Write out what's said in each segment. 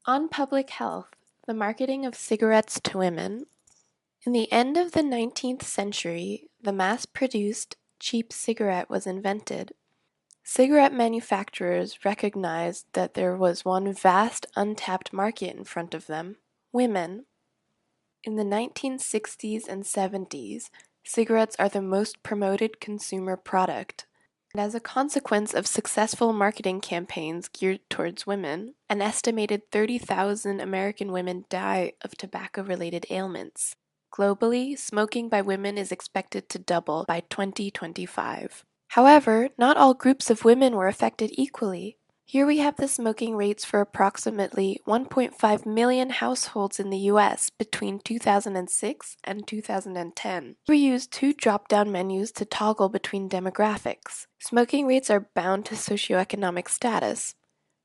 On public health, the marketing of cigarettes to women. In the end of the 19th century, the mass-produced, cheap cigarette was invented. Cigarette manufacturers recognized that there was one vast untapped market in front of them: women. In the 1960s and 70s, cigarettes are the most promoted consumer product. And as a consequence of successful marketing campaigns geared towards women, an estimated 30,000 American women die of tobacco-related ailments. Globally, smoking by women is expected to double by 2025. However, not all groups of women were affected equally. Here we have the smoking rates for approximately 1.5 million households in the US between 2006 and 2010. We use two drop-down menus to toggle between demographics. Smoking rates are bound to socioeconomic status.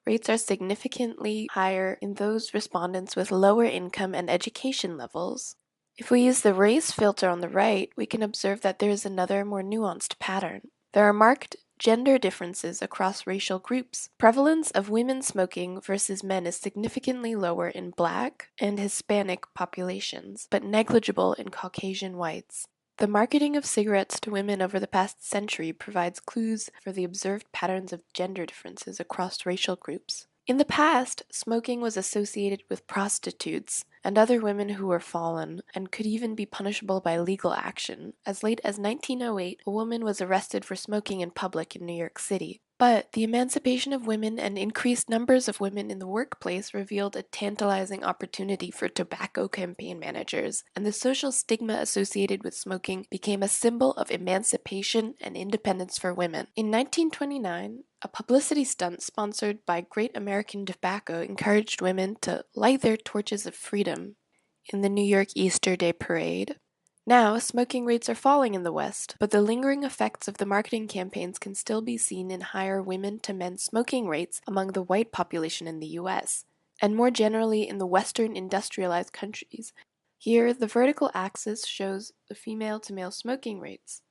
Rates are significantly higher in those respondents with lower income and education levels. If we use the race filter on the right, we can observe that there is another, more nuanced pattern. There are marked gender differences across racial groups. Prevalence of women smoking versus men is significantly lower in Black and Hispanic populations, but negligible in Caucasian whites. The marketing of cigarettes to women over the past century provides clues for the observed patterns of gender differences across racial groups. In the past, smoking was associated with prostitutes and other women who were fallen, and could even be punishable by legal action. As late as 1908, a woman was arrested for smoking in public in New York City. But the emancipation of women and increased numbers of women in the workplace revealed a tantalizing opportunity for tobacco campaign managers, and the social stigma associated with smoking became a symbol of emancipation and independence for women. In 1929, a publicity stunt sponsored by Great American Tobacco encouraged women to light their torches of freedom in the New York Easter Day Parade. Now, smoking rates are falling in the West, but the lingering effects of the marketing campaigns can still be seen in higher women-to-men smoking rates among the white population in the US, and more generally in the Western industrialized countries. Here, the vertical axis shows the female-to-male smoking rates,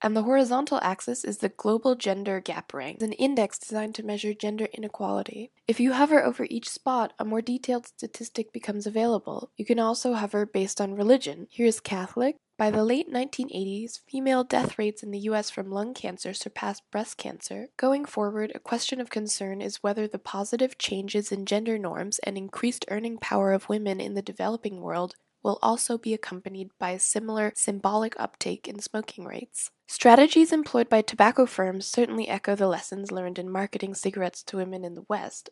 and the horizontal axis is the global gender gap rank, an index designed to measure gender inequality. If you hover over each spot, a more detailed statistic becomes available. You can also hover based on religion. Here's Catholic. By the late 1980s, female death rates in the US from lung cancer surpassed breast cancer. Going forward, a question of concern is whether the positive changes in gender norms and increased earning power of women in the developing world will also be accompanied by a similar symbolic uptake in smoking rates. Strategies employed by tobacco firms certainly echo the lessons learned in marketing cigarettes to women in the West,